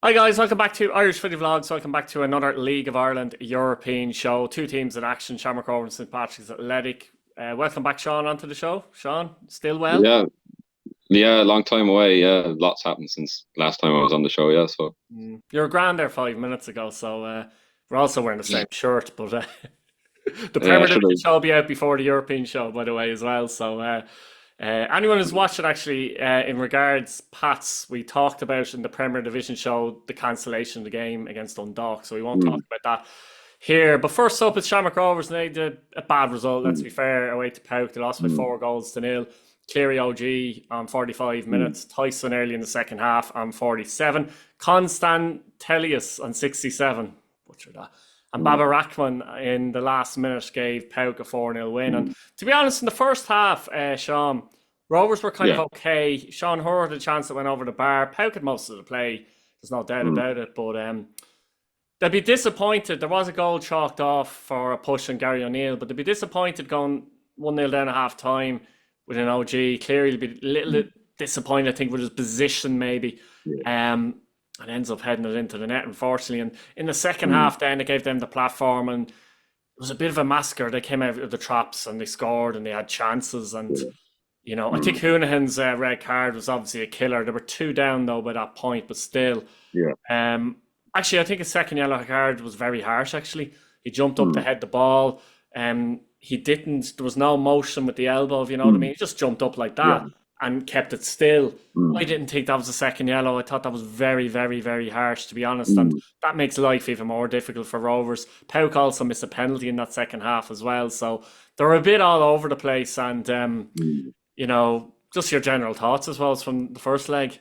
Hi guys, welcome back to Irish Footy Vlogs. Welcome back to another League of Ireland European show. Two teams in action, Shamrock Rovers and St Patrick's Athletic. Welcome back, Sean, onto the show. Sean, still well? Yeah, yeah, long time away. Yeah, lots happened since last time I was on the show. Yeah, so You were grand there 5 minutes ago, so we're also wearing the same shirt, but the yeah, I Premier should Division have. show will be out before the European show, by the way, as well. So anyone who's watched it, actually, in regards, Pats, we talked about in the Premier Division show the cancellation of the game against Dundalk, so we won't talk Mm, about that here. But first up, it's Shamrock Rovers, and they did a bad result, let's mm, be fair, away to PAOK. They lost by mm, 4 goals to nil. Cleary OG on 45 mm, minutes, Tyson early in the second half on 47, Constantelius on 67, butcher that, and mm, Baba Rahman in the last minute gave PAOK a 4-0 win. And mm. to be honest, in the first half, Sean, Rovers were kind of Yeah. okay. Sean Hurd had a chance that went over the bar. PAOK had most of the play, there's no doubt Mm, about it, but they'd be disappointed. There was a goal chalked off for a push on Gary O'Neill, but they'd be disappointed going 1-0 down at half time with an OG. Clearly, be a little mm, bit disappointed, I think, with his position, maybe. yeah. And ends up heading it into the net, unfortunately. And in the second Mm, half, then it gave them the platform, and it was a bit of a massacre. They came out of the traps and they scored and they had chances. And, yeah. I think Mm, Hoonihan's red card was obviously a killer. They were two down, though, by that point, but still. yeah. Um, Actually, I think his second yellow card was very harsh. Actually, he jumped up to Mm, head the ball. He didn't. There was no motion with the elbow. If you know what I mean, mm, he just jumped up like yeah. that and kept it still. Mm, I didn't think that was a second yellow. I thought that was very, very, very harsh, to be honest, and mm, that makes life even more difficult for Rovers. PAOK also missed a penalty in that second half as well, so they're a bit all over the place. And mm. just your general thoughts as well as from the first leg.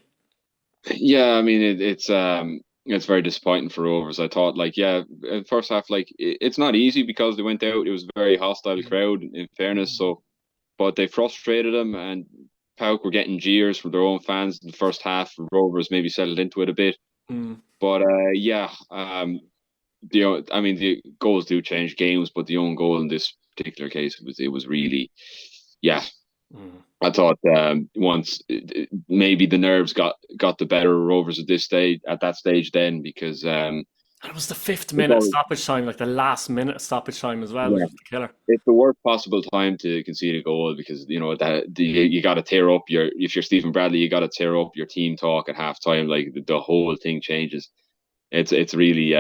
Yeah, I mean it's very disappointing for Rovers. I thought like first half like it's not easy because they went out. It was a very hostile crowd in fairness. So but they frustrated them and PAOK were getting jeers from their own fans in the first half. Rovers maybe settled into it a bit. Mm, But I mean the goals do change games, but the own goal in this particular case it was really, yeah. mm. I thought once maybe the nerves got the better of Rovers at that stage then because And it was the fifth it's minute always, stoppage time, like the last minute stoppage time as well, which yeah, was the killer. it's the worst possible time to concede a goal because you know that you got to tear up your if you're Stephen Bradley you got to tear up your team talk at halftime, like the whole thing changes. It's really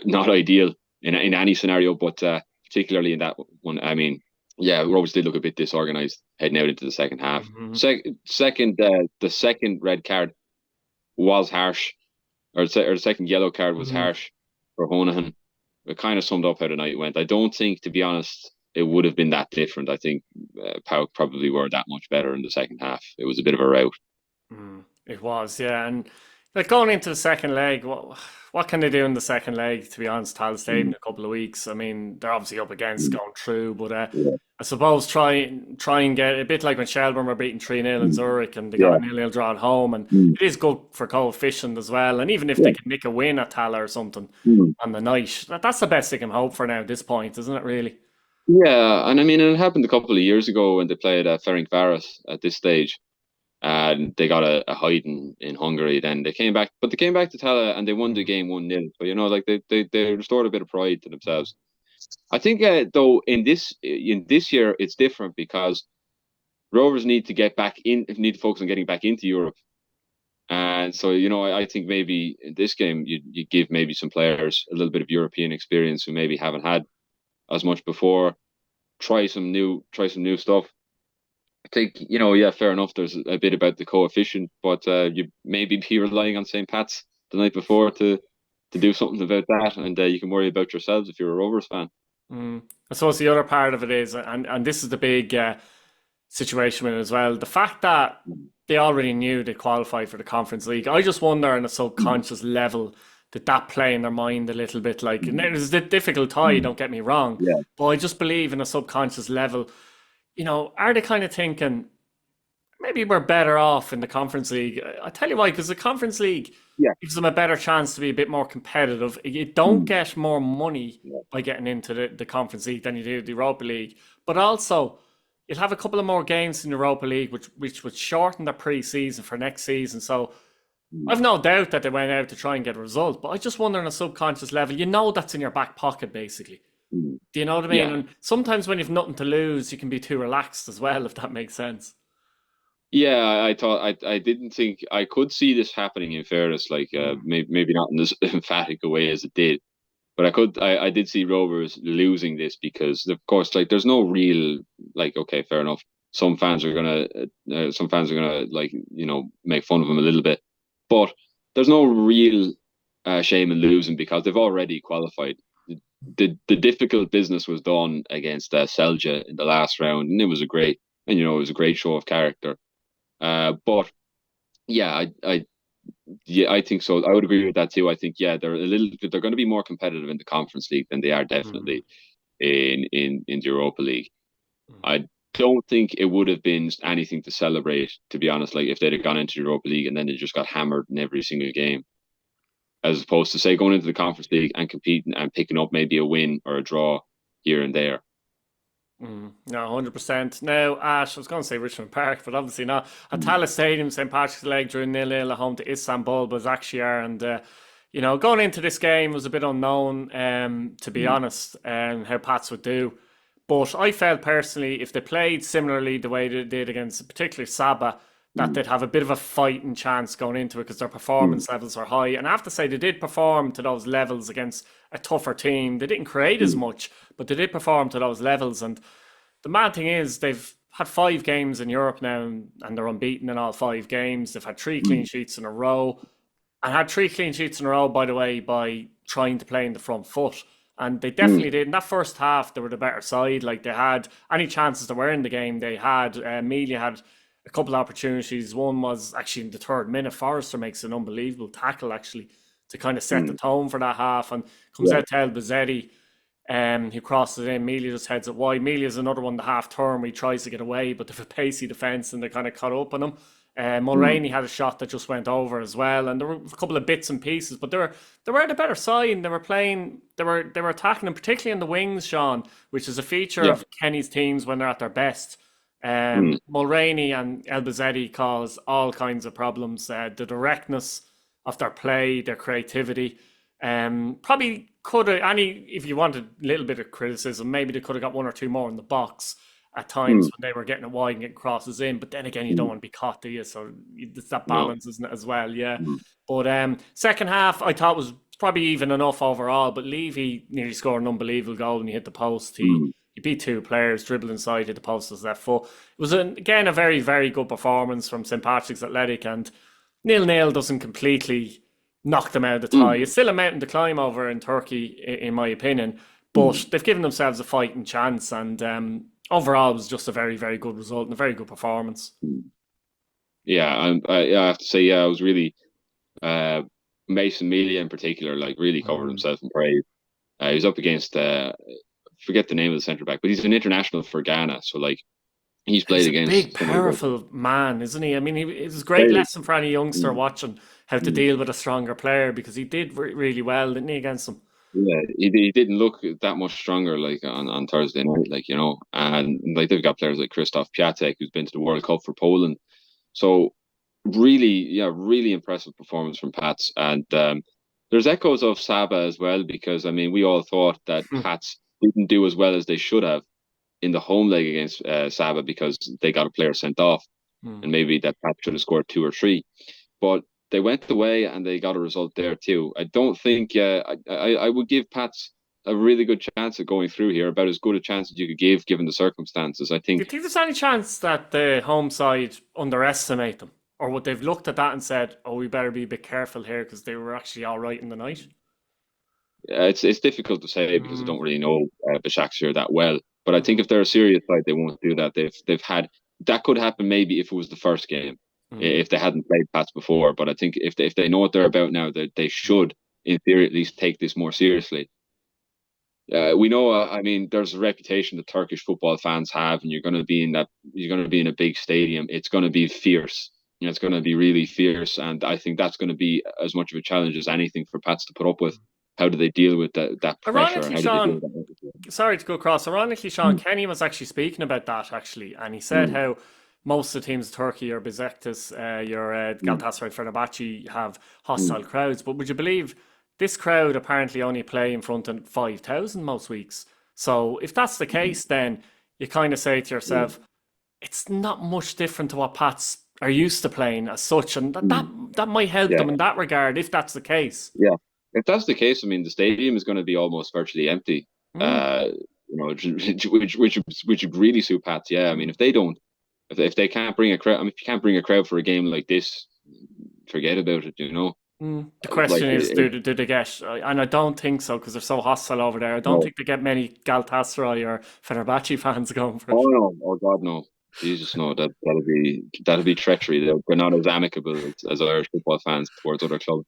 not ideal in any scenario, but particularly in that one. I mean, yeah, Rovers did look a bit disorganized heading out into the second half. Hmm. The second red card was harsh, or the second yellow card was Hmm. harsh for Honohan. It kind of summed up how the night went. I don't think, to be honest, it would have been that different. I think PAOK probably were that much better in the second half. It was a bit of a rout. It was, yeah. And like going into the second leg, what can they do in the second leg? To be honest, Tal Stadium Mm, in a couple of weeks. I mean, they're obviously up against mm, going through, but yeah, I suppose try and get a bit like when Shelburne were beating 3-0 in mm, Zurich and they got yeah, a 0-0 draw at home, and mm, it is good for coefficient as well. And even if yeah. they can nick a win at Tala or something Mm. on the night, that's the best they can hope for now at this point, isn't it? Really? Yeah, and I mean, it happened a couple of years ago when they played Ferencváros at this stage, and they got a hide in Hungary. Then they came back, but they came back to Tala and they won the Mm. game 1-0. So you know, like they restored a bit of pride to themselves. I think though in this year it's different because Rovers need to focus on getting back into Europe. And so, you know, I think maybe in this game you give maybe some players a little bit of European experience who maybe haven't had as much before. Try some new stuff. I think, you know, yeah, fair enough. There's a bit about the coefficient, but you maybe be relying on St. Pat's the night before to do something about that, and you can worry about yourselves if you're a Rovers fan. Mm. I suppose the other part of it is, and this is the big situation with it as well, the fact that they already knew they qualified for the Conference League. I just wonder on a Mm, subconscious level, did that play in their mind a little bit? Like, and mm, it was a difficult tie, mm. don't get me wrong, Yeah. but I just believe in a subconscious level, are they kind of thinking, maybe we're better off in the Conference League? I tell you why, because the Conference League Yeah. gives them a better chance to be a bit more competitive. You don't Mm, get more money yeah. by getting into the Conference League than you do the Europa League. But also, you'll have a couple of more games in Europa League, which would shorten the pre-season for next season. So I've no doubt that they went out to try and get a result, but I just wonder on a subconscious level, that's in your back pocket, basically. Mm. Do you know what I mean? Yeah. And sometimes when you've nothing to lose, you can be too relaxed as well, if that makes sense. Yeah, I thought I didn't think I could see this happening in fairness, like Mm. maybe not in as emphatic a way as it did, but I did see Rovers losing this because of course like there's no real like okay, fair enough. Some fans are gonna like make fun of them a little bit, but there's no real shame in losing because they've already qualified. The difficult business was done against Celje in the last round, and it was a great show of character. But yeah, I think so. I would agree with that too. I think they're going to be more competitive in the Conference League than they are Mm. definitely in the Europa League. Mm. I don't think it would have been anything to celebrate, to be honest. Like if they'd have gone into the Europa League and then they just got hammered in every single game, as opposed to say going into the Conference League and competing and picking up maybe a win or a draw here and there. No, 100%. Now, Ash, I was going to say Richmond Park, but obviously not. At Mm. Tallaght Stadium, St. Patrick's Leg drew 0-0 at home to Istanbul Basaksehir. And, going into this game was a bit unknown, to be Mm. honest, how Pats would do. But I felt personally, if they played similarly the way they did against particularly Saba, that Mm. they'd have a bit of a fighting chance going into it because their Mm. performance levels are high. And I have to say, they did perform to those levels against a tougher team. They didn't create as Mm. much, but they did perform to those levels. And the mad thing is, they've had 5 games in Europe now, and they're unbeaten in all 5 games. They've had three clean Mm. sheets in a row, and had 3 clean sheets in a row, by the way, by trying to play in the front foot. And they Mm. definitely did. In that first half, they were the better side. Like they had any chances that were in the game, they had. Amelia had a couple of opportunities. One was actually in the 3rd minute. Forrester makes an unbelievable tackle, actually, to kind of set the Mm. tone for that half, and comes Yeah. out to El Bazzetti, he crosses it in. Melia just heads it wide. Melia's another one, the half turn, where he tries to get away, but they've a pacey defence and they kind of caught up on him. Mm. Mulroney had a shot that just went over as well, and there were a couple of bits and pieces, but they were the better side. They were playing, they were attacking, and particularly in the wings, Sean, which is a feature Yeah. of Kenny's teams when they're at their best. Mm. Mulroney and Elbazetti cause all kinds of problems. The directness of their play, their creativity. Probably could have if you wanted a little bit of criticism, maybe they could have got one or two more in the box at times Mm. when they were getting it wide and getting crosses in. But then again, you don't Mm. want to be caught, do you? So it's that No. balance, isn't it, as well? Yeah. Mm. But second half, I thought was probably even enough overall. But Levy nearly scored an unbelievable goal when he hit the post. Mm. He beat 2 players, dribbled inside, hit the post with his left foot. It was again a very, very good performance from St. Patrick's Athletic, and 0-0 doesn't completely knock them out of the tie. Mm. It's still a mountain to climb over in Turkey, in my opinion, Mm. but they've given themselves a fighting chance, and overall it was just a very, very good result and a very good performance. Mm. Yeah, I have to say, I was really uh, Mason Melia in particular, like really covered Mm. himself in praise. He was up against forget the name of the centre back, but he's an international for Ghana, so like he's He's played a big, against some of the best powerful man, isn't he? I mean, it was a great players. lesson for any youngster Mm. watching how to Mm. deal with a stronger player, because he did really well, didn't he, against them? Yeah, he didn't look that much stronger like on Thursday night, like and like they've got players like Krzysztof Piatek who's been to the World Cup for Poland. So really, yeah, really impressive performance from Pats. And there's echoes of Saba as well, because I mean, we all thought that Pats didn't do as well as they should have in the home leg against Saba because they got a player sent off, Hmm. and maybe that Pats should have scored 2 or 3. But they went away and they got a result there too. I don't think I would give Pats a really good chance of going through here, about as good a chance as you could give given the circumstances. I Do you think think there's any chance that the home side underestimate them? Or would they've looked at that and said, oh, we better be a bit careful here because they were actually all right in the night? it's difficult to say because I Mm, don't really know Başakşehir that well. But I think mm, if they're a serious side, they won't do that. They've had that could happen maybe if it was the first game, mm, if they hadn't played Pats before. But I think if they know what they're about now, that they should, in theory, at least take this more seriously. We know. I mean, there's a reputation that Turkish football fans have, and you're going to be in a big stadium. It's going to be fierce. It's going to be really fierce, and I think that's going to be as much of a challenge as anything for Pats to put up with. how do they deal with that pressure? Ironically, How do they deal Sean, with that? sorry to go across. Ironically, Sean Kenny was actually speaking about that actually, and he said Mm, how most of the teams in Turkey, your Besiktas, your mm, Galatasaray, Fenerbahce, have mm, hostile crowds. But would you believe this crowd apparently only play in front of 5,000 most weeks? So if that's the mm, case, then you kind of say to mm, yourself, it's not much different to what Pats are used to playing as such, and mm. that might help Yeah, them in that regard if that's the case. yeah. If that's the case, I mean, the stadium is going to be almost virtually empty. Mm, Which would really suit Pats. Yeah, I mean, mm. if they don't, if they can't bring a crowd, I mean, if you can't bring a crowd for a game like this, forget about it. The Like question is, do they get? And I don't think so because they're so hostile over there. I don't no. think they get many Galatasaray or Fenerbahce fans going for Oh it. no! Oh God, no! Jesus, no! That'll be treachery. They're not as amicable as Irish football fans towards other clubs.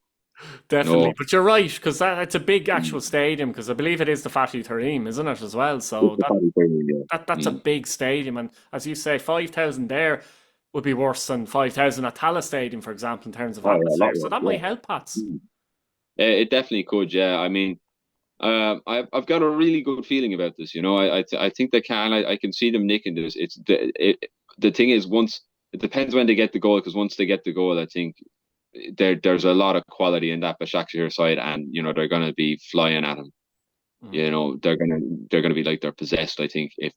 Definitely, No, but you're right because it's a big mm. actual stadium because I believe it is the Fatih Tarim, isn't it as well? It's So the party thing, that's a yeah. big stadium, and as you say, 5,000 there would be worse than 5,000 at Tallaght Stadium, for example, in terms of Oh yeah, a atmosphere. lot So worse. that Yeah. might help, Pats. Mm. It definitely could. Yeah, I mean, I've got a really good feeling about this. I think they can. I can see them nicking this. The thing is, once it depends when they get the goal, because once they get the goal, I think there's a lot of quality in that Başakşehir side, and they're gonna be flying at them. Mm. They're gonna be like they're possessed. I think if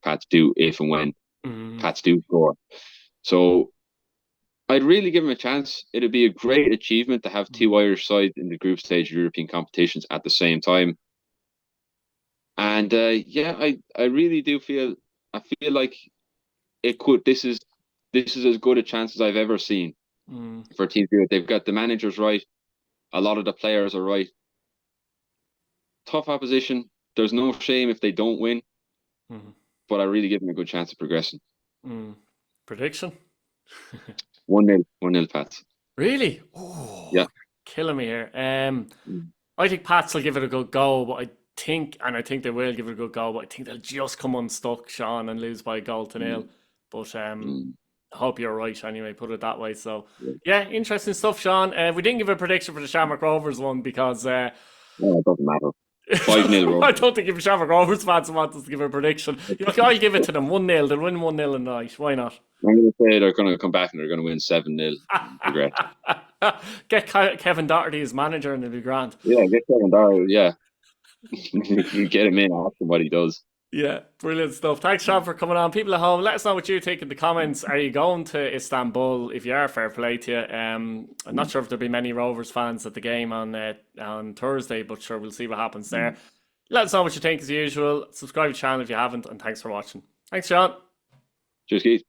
and when Mm. Pats do score, so I'd really give them a chance. It'd be a great achievement to have two Irish sides in the group stage European competitions at the same time. And yeah, I really do feel I feel like it could. This is as good a chance as I've ever seen Mm. for a team to do it. They've got the managers right. A lot of the players are right. Tough opposition. There's no shame if they don't win, Mm. but I really give them a good chance of progressing. Mm. Prediction? 1-0, 1-0 Pats. Really? Oh, Yeah. killing me here. Mm, I think Pats will give it a good go, but I think they will give it a good go, but I think they'll just come unstuck, Sean, and lose by a goal to mm, nil. But mm, I hope you're right anyway, put it that way. So, yeah. yeah, interesting stuff, Sean. We didn't give a prediction for the Shamrock Rovers one because No, it doesn't matter. 5-0 I Rovers. don't think if Shamrock Rovers fans want us to give a prediction, look, I'll give it to them 1-0. They'll win 1-0 in the night. Why not? I'm going to say they're going to come back and they're going to win 7-0 and progress. Get Kevin Doherty as manager and it'll be grand. Yeah, get Kevin Darrell. Yeah, you get him in, ask him what he does. Yeah, brilliant stuff. Thanks, Sean, for coming on. People at home, let us know what you think in the comments. Are you going to Istanbul? If you are, fair play to you. I'm not sure if there'll be many Rovers fans at the game on Thursday, but sure, we'll see what happens there. Let us know what you think as usual. Subscribe to the channel if you haven't, and thanks for watching. Thanks, Sean. Cheers, Keith.